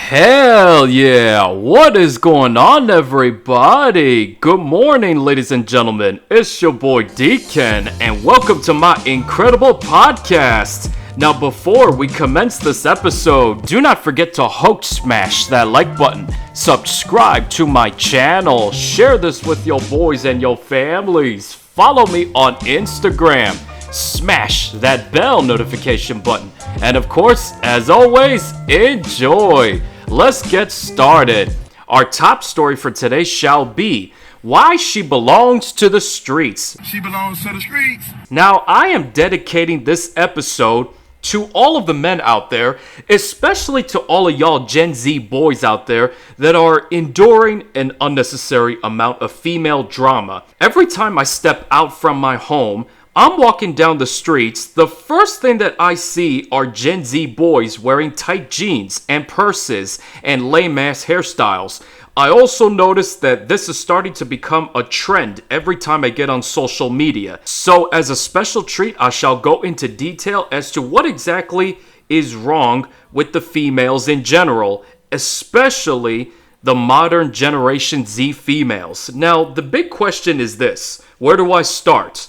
Hell yeah! What is going on, everybody? Good morning, ladies and gentlemen. It's your boy DKEN, and welcome to my incredible podcast. Now, before we commence this episode, do not forget to smash that like button, subscribe to my channel, share this with your boys and your families, follow me on Instagram, smash that bell notification button, and of course, as always, enjoy. Let's get started. Our top story for today shall be why she belongs to the streets. She belongs to the streets. Now, I am dedicating this episode to all of the men out there, especially to all of y'all Gen Z boys out there that are enduring an unnecessary amount of female drama. Every time I step out from my home, I'm walking down the streets, the first thing that I see are Gen Z boys wearing tight jeans and purses and lame-ass hairstyles. I also noticed that this is starting to become a trend every time I get on social media. So as a special treat, I shall go into detail as to what exactly is wrong with the females in general, especially the modern Generation Z females. Now, the big question is this: where do I start?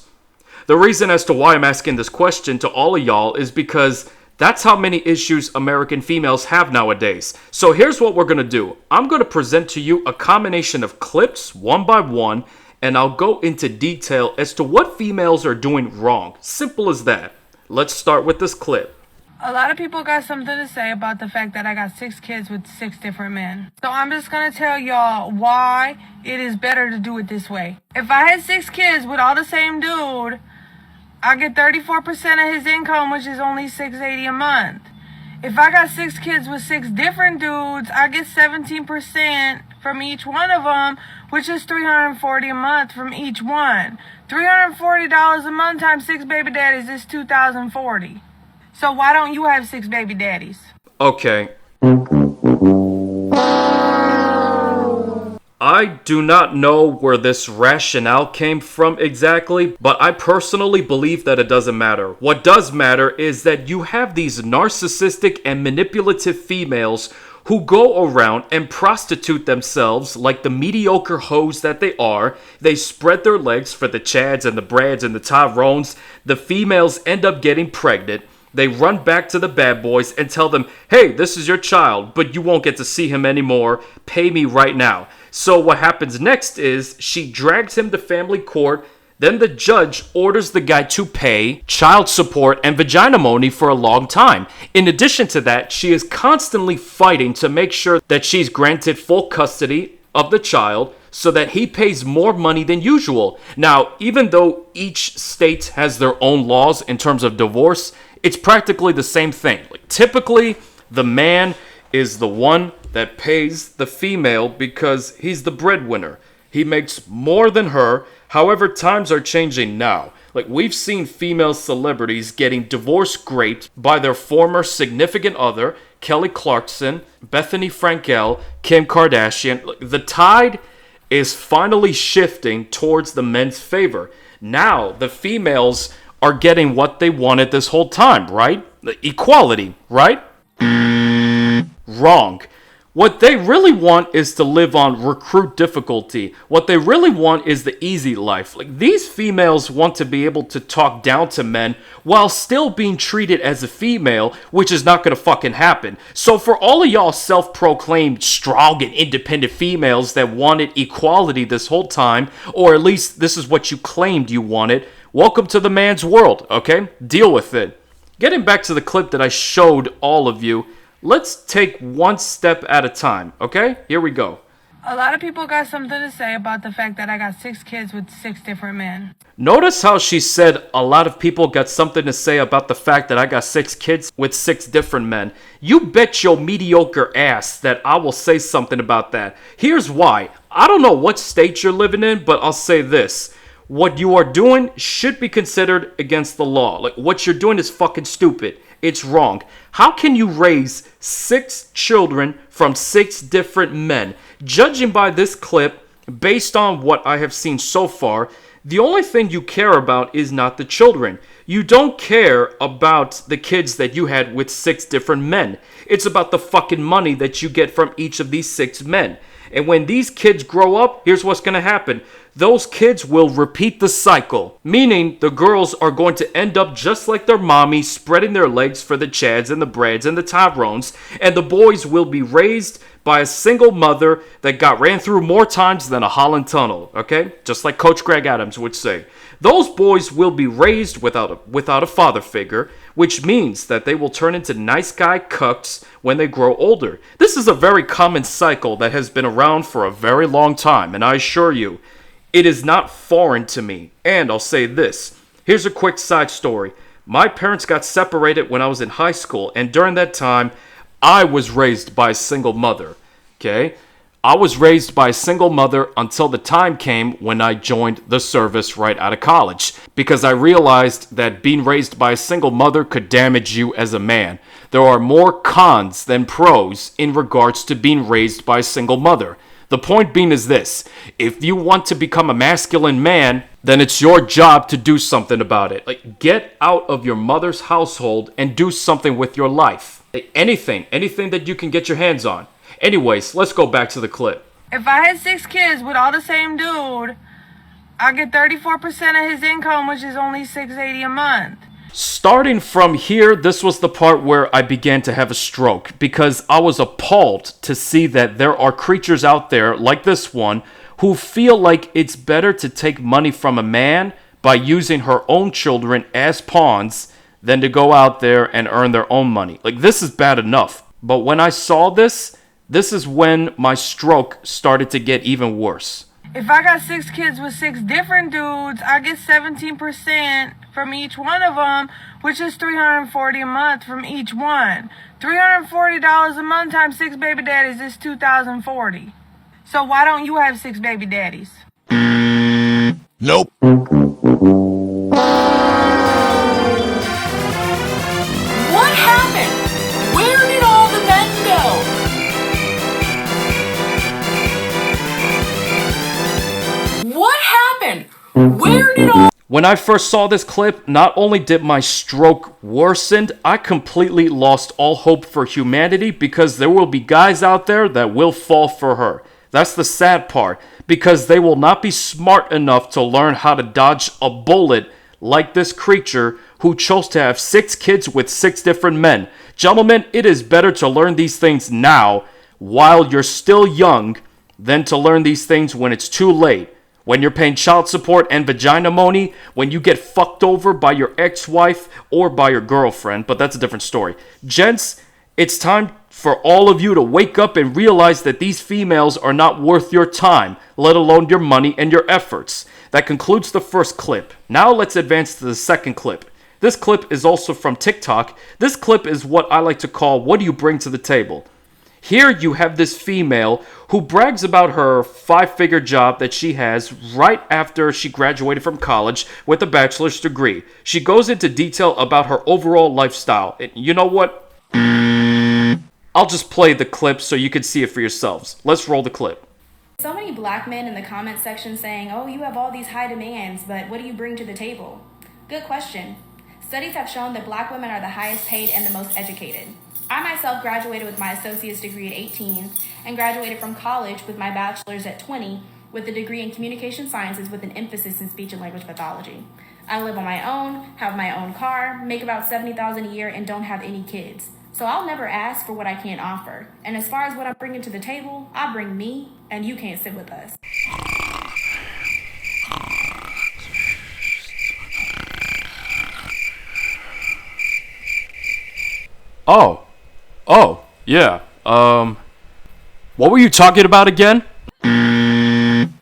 The reason as to why I'm asking this question to all of y'all is because that's how many issues American females have nowadays. So here's what we're going to do. I'm going to present to you a combination of clips, one by one, and I'll go into detail as to what females are doing wrong. Simple as that. Let's start with this clip. A lot of people got something to say about the fact that I got 6 kids with 6 different men. So I'm just going to tell y'all why it is better to do it this way. If I had 6 kids with all the same dude, I get 34% of his income, which is only $680 a month. If I got 6 kids with 6 different dudes, I get 17% from each one of them, which is $340 a month from each one. $340 a month times 6 baby daddies is $2,040. So why don't you have 6 baby daddies? Okay. I do not know where this rationale came from exactly, but I personally believe that it doesn't matter. What does matter is that you have these narcissistic and manipulative females who go around and prostitute themselves like the mediocre hoes that they are. They spread their legs for the Chads and the Brads and the Tyrones. The females end up getting pregnant. They run back to the bad boys and tell them, hey, this is your child, but you won't get to see him anymore. Pay me right now. So what happens next is she drags him to family court. Then the judge orders the guy to pay child support and vagina money for a long time. In addition to that, she is constantly fighting to make sure that she's granted full custody of the child so that he pays more money than usual. Now, even though each state has their own laws in terms of divorce, it's practically the same thing. Like, typically, the man is the one that pays the female because he's the breadwinner. He makes more than her. However, times are changing now. Like, we've seen female celebrities getting divorce raped by their former significant other, Kelly Clarkson, Bethany Frankel, Kim Kardashian. The tide is finally shifting towards the men's favor. Now, the females are getting what they wanted this whole time, right? Equality, right? Wrong. What they really want is to live on recruit difficulty. What they really want is the easy life. Like, these females want to be able to talk down to men while still being treated as a female, which is not gonna fucking happen. So for all of y'all self-proclaimed strong and independent females that wanted equality this whole time, or at least this is what you claimed you wanted, welcome to the man's world, okay? Deal with it. Getting back to the clip that I showed all of you, let's take one step at a time, okay? Here we go. A lot of people got something to say about the fact that I got 6 kids with 6 different men. Notice how she said a lot of people got something to say about the fact that I got 6 kids with 6 different men. You bet your mediocre ass that I will say something about that. Here's why. I don't know what state you're living in, but I'll say this. What you are doing should be considered against the law. Like, what you're doing is fucking stupid. It's wrong. How can you raise 6 children from 6 different men? Judging by this clip, based on what I have seen so far, The only thing you care about is not the children. You don't care about the kids that you had with 6 different men. It's about the fucking money that you get from each of these 6 men. And when these kids grow up, here's what's going to happen. Those kids will repeat the cycle, meaning the girls are going to end up just like their mommy, spreading their legs for the Chads and the Brads and the Tyrones, and the boys will be raised by a single mother that got ran through more times than a Holland tunnel, okay? Just like Coach Greg Adams would say. Those boys will be raised without a father figure, which means that they will turn into nice guy cucks when they grow older. This is a very common cycle that has been around for a very long time, and I assure you, it is not foreign to me. And I'll say this. Here's a quick side story. My parents got separated when I was in high school, and during that time, I was raised by a single mother, okay? I was raised by a single mother until the time came when I joined the service right out of college, because I realized that being raised by a single mother could damage you as a man. There are more cons than pros in regards to being raised by a single mother. The point being is this: if you want to become a masculine man, then it's your job to do something about it. Like, get out of your mother's household and do something with your life. Anything that you can get your hands on. Anyways, let's go back to the clip. If I had 6 kids with all the same dude, I get 34% of his income, which is only $680 a month. Starting from here, this was the part where I began to have a stroke, because I was appalled to see that there are creatures out there like this one who feel like it's better to take money from a man by using her own children as pawns than to go out there and earn their own money. Like, this is bad enough. But when I saw this is when my stroke started to get even worse. If I got 6 kids with 6 different dudes, I get 17% from each one of them, which is $340 a month from each one. $340 a month times 6 baby daddies is $2,040. So why don't you have 6 baby daddies? Nope. What happened? Where did all the men go? What happened? Where did all... When I first saw this clip, not only did my stroke worsen, I completely lost all hope for humanity, because there will be guys out there that will fall for her. That's the sad part, because they will not be smart enough to learn how to dodge a bullet like this creature who chose to have 6 kids with 6 different men. Gentlemen, it is better to learn these things now while you're still young than to learn these things when it's too late. When you're paying child support and vagina money, when you get fucked over by your ex-wife or by your girlfriend, but that's a different story. Gents, it's time for all of you to wake up and realize that these females are not worth your time, let alone your money and your efforts. That concludes the first clip. Now let's advance to the second clip. This clip is also from TikTok. This clip is what I like to call, what do you bring to the table? Here you have this female who brags about her 5-figure job that she has right after she graduated from college with a bachelor's degree. She goes into detail about her overall lifestyle. And you know what? I'll just play the clip so you can see it for yourselves. Let's roll the clip. So many black men in the comment section saying, oh, you have all these high demands, but what do you bring to the table? Good question. Studies have shown that black women are the highest paid and the most educated. I myself graduated with my associate's degree at 18 and graduated from college with my bachelor's at 20 with a degree in communication sciences with an emphasis in speech and language pathology. I live on my own, have my own car, make about $70,000 a year, and don't have any kids. So I'll never ask for what I can't offer. And as far as what I'm bringing to the table, I bring me, and you can't sit with us. Oh, yeah. What were you talking about again?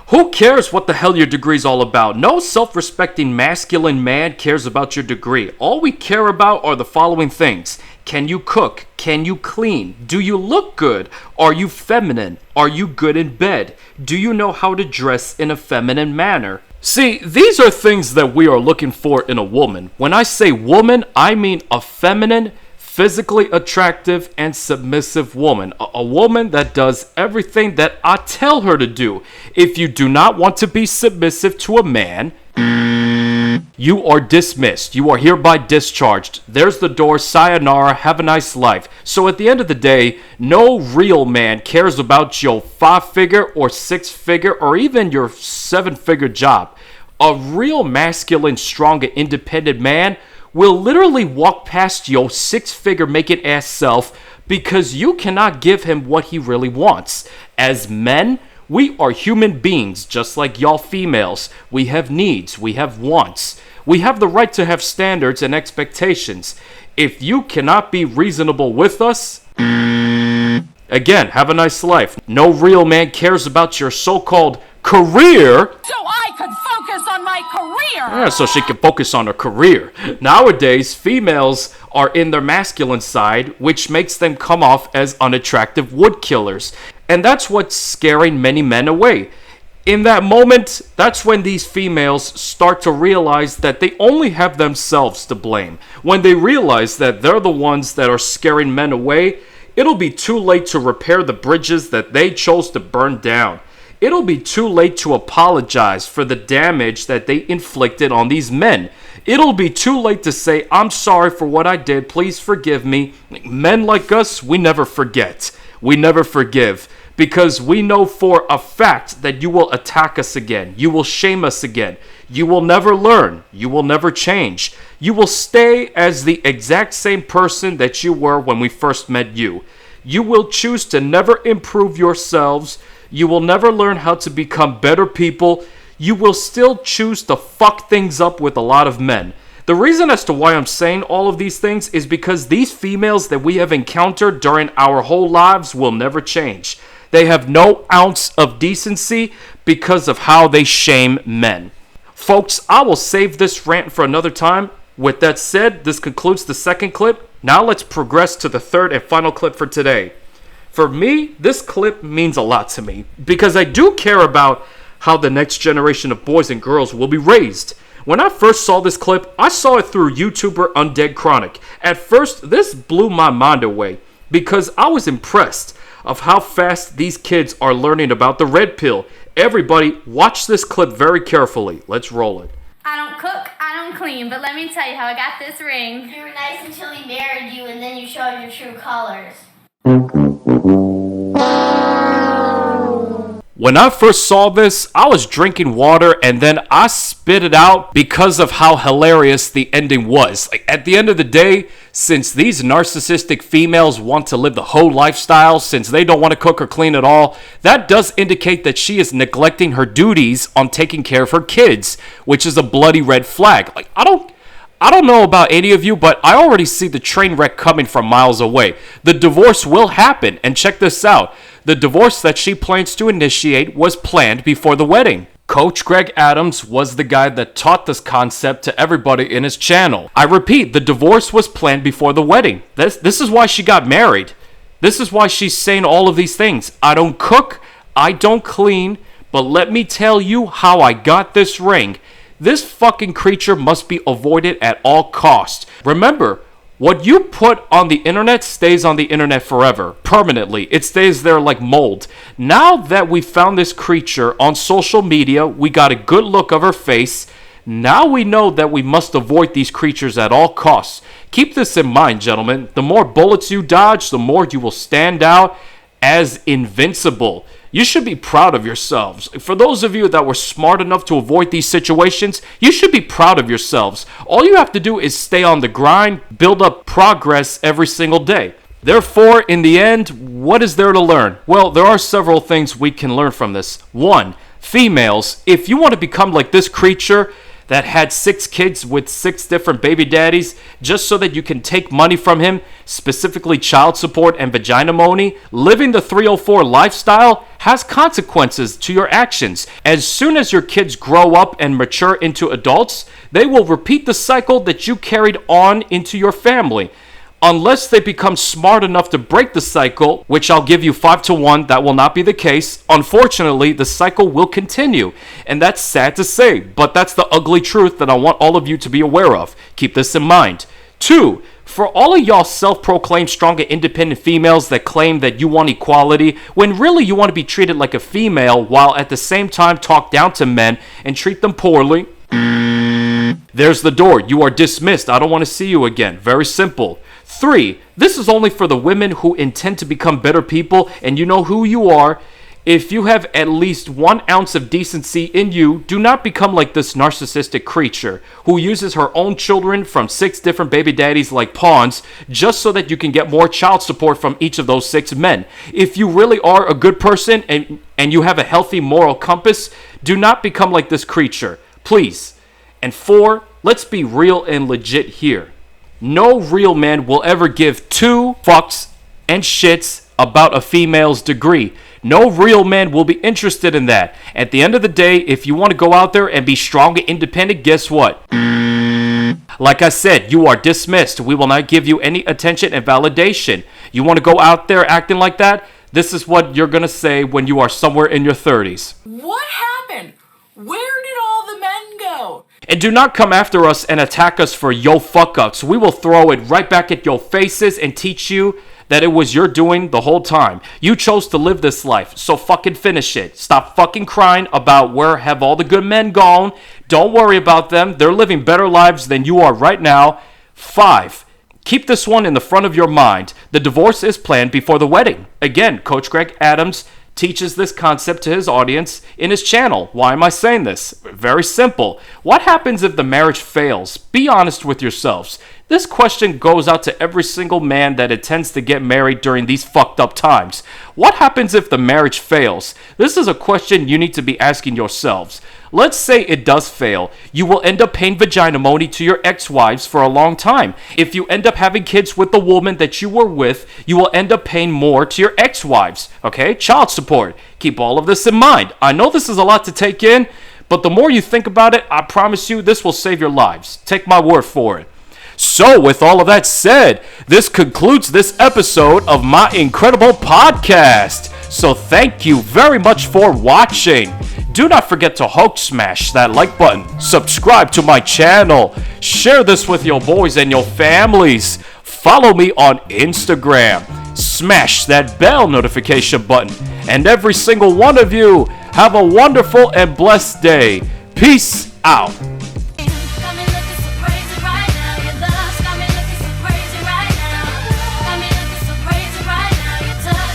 Who cares what the hell your degree's all about? No self-respecting masculine man cares about your degree. All we care about are the following things. Can you cook? Can you clean? Do you look good? Are you feminine? Are you good in bed? Do you know how to dress in a feminine manner? See, these are things that we are looking for in a woman. When I say woman, I mean a feminine, physically attractive, and submissive woman. A woman that does everything that I tell her to do. If you do not want to be submissive to a man, You are dismissed. You are hereby discharged. There's the door. Sayonara. Have a nice life. So at the end of the day, no real man cares about your 5-figure or 6-figure or even your 7-figure job. A real masculine, strong, and independent man will literally walk past your 6-figure make-it ass self because you cannot give him what he really wants. As men, we are human beings, just like y'all females. We have needs, we have wants. We have the right to have standards and expectations. If you cannot be reasonable with us, again, have a nice life. No real man cares about your so-called career. So I could focus on my career! Yeah, so she can focus on her career. Nowadays, females are in their masculine side, which makes them come off as unattractive wood killers. And that's what's scaring many men away. In that moment, that's when these females start to realize that they only have themselves to blame. When they realize that they're the ones that are scaring men away, it'll be too late to repair the bridges that they chose to burn down. It'll be too late to apologize for the damage that they inflicted on these men. It'll be too late to say, I'm sorry for what I did, please forgive me. Men like us, we never forget. We never forgive. Because we know for a fact that you will attack us again. You will shame us again. You will never learn. You will never change. You will stay as the exact same person that you were when we first met you. You will choose to never improve yourselves. You will never learn how to become better people. You will still choose to fuck things up with a lot of men. The reason as to why I'm saying all of these things is because these females that we have encountered during our whole lives will never change. They have no ounce of decency because of how they shame men. Folks, I will save this rant for another time. With that said, this concludes the second clip. Now let's progress to the third and final clip for today. For me, this clip means a lot to me because I do care about how the next generation of boys and girls will be raised. When I first saw this clip, I saw it through YouTuber Undead Chronic. At first, this blew my mind away because I was impressed of how fast these kids are learning about the red pill. Everybody, watch this clip very carefully. Let's roll it. I don't cook, I don't clean, but let me tell you how I got this ring. You were nice until he married you and then you showed your true colors. When I first saw this, I was drinking water and then I spit it out because of how hilarious the ending was. Like, at the end of the day, since these narcissistic females want to live the whole lifestyle, since they don't want to cook or clean at all, that does indicate that she is neglecting her duties on taking care of her kids, which is a bloody red flag. Like, I don't know about any of you, but I already see the train wreck coming from miles away. The divorce will happen, and check this out. The divorce that she plans to initiate was planned before the wedding. Coach Greg Adams was the guy that taught this concept to everybody in his channel. I repeat, the divorce was planned before the wedding. This is why she got married. This is why she's saying all of these things. I don't cook, I don't clean, but let me tell you how I got this ring. This fucking creature must be avoided at all costs. Remember, what you put on the internet stays on the internet forever, permanently. It stays there like mold. Now that we found this creature on social media, we got a good look of her face. Now we know that we must avoid these creatures at all costs. Keep this in mind, gentlemen. The more bullets you dodge, the more you will stand out as invincible. You should be proud of yourselves. For those of you that were smart enough to avoid these situations, you should be proud of yourselves. All you have to do is stay on the grind, build up progress every single day. Therefore, in the end, what is there to learn? Well, there are several things we can learn from this. 1, females, if you want to become like this creature that had 6 kids with 6 different baby daddies just so that you can take money from him, specifically child support and vagina money, living the 304 lifestyle has consequences to your actions. As soon as your kids grow up and mature into adults, they will repeat the cycle that you carried on into your family. Unless they become smart enough to break the cycle, which I'll give you 5 to 1, that will not be the case. Unfortunately, the cycle will continue. And that's sad to say, but that's the ugly truth that I want all of you to be aware of. Keep this in mind. 2, for all of y'all self-proclaimed strong and independent females that claim that you want equality, when really you want to be treated like a female while at the same time talk down to men and treat them poorly, There's the door. You are dismissed. I don't want to see you again. Very simple. 3. This is only for the women who intend to become better people, and you know who you are. If you have at least 1 ounce of decency in you, do not become like this narcissistic creature who uses her own children from 6 different baby daddies like pawns just so that you can get more child support from each of those 6 men. If you really are a good person and you have a healthy moral compass, do not become like this creature. Please. And 4, let's be real and legit here. No real man will ever give 2 fucks and shits about a female's degree. No real man will be interested in that. At the end of the day, if you want to go out there and be strong and independent, guess what? Like I said, you are dismissed. We will not give you any attention and validation. You want to go out there acting like that? This is what you're going to say when you are somewhere in your 30s. What happened? Where did all the men go? And do not come after us and attack us for yo fuck-ups. We will throw it right back at your faces and teach you that it was your doing the whole time. You chose to live this life, so fucking finish it. Stop fucking crying about where have all the good men gone. Don't worry about them. They're living better lives than you are right now. 5. Keep this one in the front of your mind. The divorce is planned before the wedding. Again, Coach Greg Adams teaches this concept to his audience in his channel. Why am I saying this? Very simple. What happens if the marriage fails? Be honest with yourselves. This question goes out to every single man that intends to get married during these fucked up times. What happens if the marriage fails? This is a question you need to be asking yourselves. Let's say it does fail. You will end up paying vagina money to your ex-wives for a long time. If you end up having kids with the woman that you were with, you will end up paying more to your ex-wives. Okay? Child support. Keep all of this in mind. I know this is a lot to take in, but the more you think about it, I promise you this will save your lives. Take my word for it. So, with all of that said, this concludes this episode of my incredible podcast. So, thank you very much for watching. Do not forget to Hulk smash that like button, subscribe to my channel, share this with your boys and your families, follow me on Instagram, smash that bell notification button, and every single one of you, have a wonderful and blessed day. Peace out.